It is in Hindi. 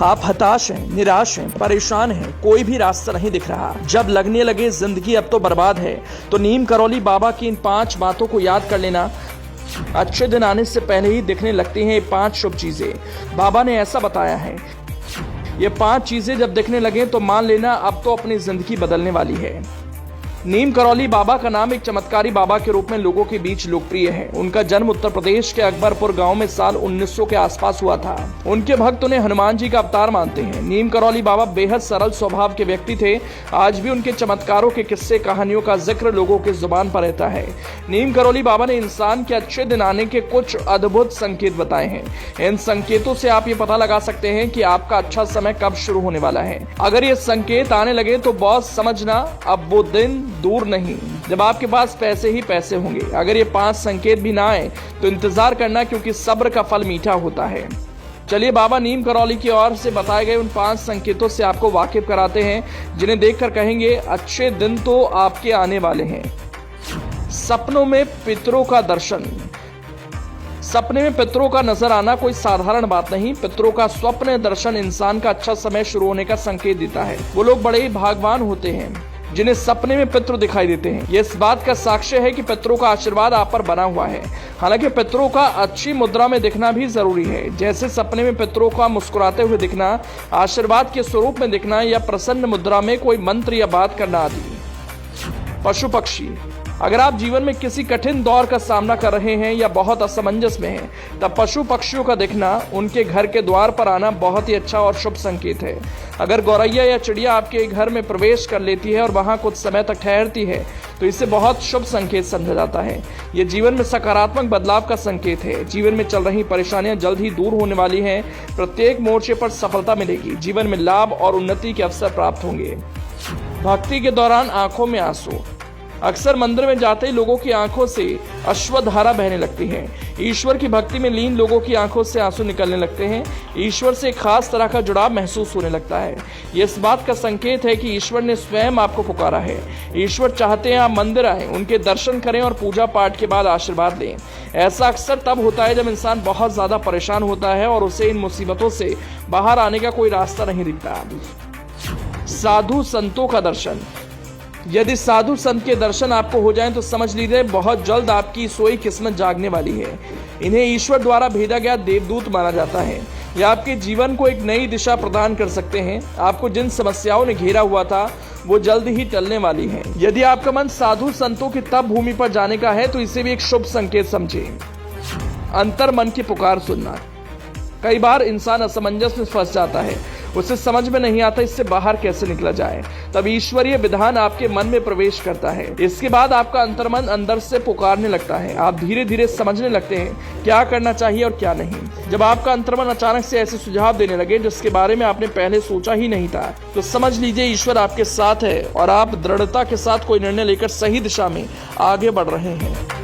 आप हताश हैं, निराश हैं, परेशान हैं, कोई भी रास्ता नहीं दिख रहा, जब लगने लगे जिंदगी अब तो बर्बाद है, तो नीम करौली बाबा की इन 5 बातों को याद कर लेना। अच्छे दिन आने से पहले ही दिखने लगती हैं ये 5 शुभ चीजें। बाबा ने ऐसा बताया है, ये 5 चीजें जब दिखने लगे तो मान लेना अब तो अपनी जिंदगी बदलने वाली है। नीम करौली बाबा का नाम एक चमत्कारी बाबा के रूप में लोगों के बीच लोकप्रिय है। उनका जन्म उत्तर प्रदेश के अकबरपुर गांव में साल 1900 के आसपास हुआ था। उनके भक्त उन्हें हनुमान जी का अवतार मानते हैं। नीम करौली बाबा बेहद सरल स्वभाव के व्यक्ति थे। आज भी उनके चमत्कारों के किस्से कहानियों का जिक्र लोगों के जुबान पर रहता है। नीम करौली बाबा ने इंसान के अच्छे दिन आने के कुछ अद्भुत संकेत बताए हैं। इन संकेतों से आप ये पता लगा सकते हैं कि आपका अच्छा समय कब शुरू होने वाला है। अगर ये संकेत आने लगे तो बॉस समझना अब वो दिन दूर नहीं जब आपके पास पैसे ही पैसे होंगे। अगर ये 5 संकेत भी ना आए तो इंतजार करना, क्योंकि सब्र का फल मीठा होता है। चलिए बाबा नीम करौली की ओर से बताए गए उन 5 संकेतों से आपको वाकिफ कराते हैं, जिन्हें देखकर कहेंगे अच्छे दिन तो आपके आने वाले हैं। सपनों में पितरों का दर्शन। सपने में पितरों का नजर आना कोई साधारण बात नहीं। पितरों का स्वप्न दर्शन इंसान का अच्छा समय शुरू होने का संकेत देता है। वो लोग बड़े ही भाग्यवान होते हैं जिन्हें सपने में पितृ दिखाई देते हैं। ये इस बात का साक्ष्य है कि पितरों का आशीर्वाद आप पर बना हुआ है। हालांकि पितरों का अच्छी मुद्रा में दिखना भी जरूरी है, जैसे सपने में पितरों का मुस्कुराते हुए दिखना, आशीर्वाद के स्वरूप में दिखना या प्रसन्न मुद्रा में कोई मंत्र या बात करना आदि। पशु पक्षी। अगर आप जीवन में किसी कठिन दौर का सामना कर रहे हैं या बहुत असमंजस में हैं, तब पशु पक्षियों का दिखना, उनके घर के द्वार पर आना बहुत ही अच्छा और शुभ संकेत है। अगर गौरैया या चिड़िया आपके घर में प्रवेश कर लेती है और वहां कुछ समय तक ठहरती है तो इसे बहुत शुभ संकेत समझा जाता है। ये जीवन में सकारात्मक बदलाव का संकेत है। जीवन में चल रही परेशानियां जल्द ही दूर होने वाली हैं। प्रत्येक मोर्चे पर सफलता मिलेगी। जीवन में लाभ और उन्नति के अवसर प्राप्त होंगे। भक्ति के दौरान आंखों में आंसू। अक्सर मंदिर में जाते ही लोगों की आंखों से अश्वधारा बहने लगती है। ईश्वर की भक्ति में लीन लोगों की आंखों से आंसू निकलने लगते हैं। ईश्वर से एक खास तरह का जुड़ाव महसूस होने लगता है। ये इस बात का संकेत है कि ईश्वर ने स्वयं आपको पुकारा है। ईश्वर चाहते हैं आप मंदिर आए, उनके दर्शन करें और पूजा पाठ के बाद आशीर्वाद लें। ऐसा अक्सर तब होता है जब इंसान बहुत ज्यादा परेशान होता है और उसे इन मुसीबतों से बाहर आने का कोई रास्ता नहीं दिखता। साधु संतों का दर्शन। यदि साधु संत के दर्शन आपको हो जाएं तो समझ लीजिए बहुत जल्द आपकी सोई किस्मत जागने वाली है। इन्हें ईश्वर द्वारा भेजा गया देवदूत माना जाता है। यह आपके जीवन को एक नई दिशा प्रदान कर सकते हैं। आपको जिन समस्याओं ने घेरा हुआ था वो जल्द ही टलने वाली हैं। यदि आपका मन साधु संतों की तप भूमि पर जाने का है तो इसे भी एक शुभ संकेत समझे। अंतर मन की पुकार सुनना। कई बार इंसान असमंजस में फंस जाता है, उसे समझ में नहीं आता इससे बाहर कैसे निकला जाए। तब ईश्वरीय विधान आपके मन में प्रवेश करता है। इसके बाद आपका अंतर्मन अंदर से पुकारने लगता है। आप धीरे धीरे समझने लगते हैं क्या करना चाहिए और क्या नहीं। जब आपका अंतर्मन अचानक से ऐसे सुझाव देने लगे जिसके बारे में आपने पहले सोचा ही नहीं था, तो समझ लीजिए ईश्वर आपके साथ है और आप दृढ़ता के साथ कोई निर्णय लेकर सही दिशा में आगे बढ़ रहे हैं।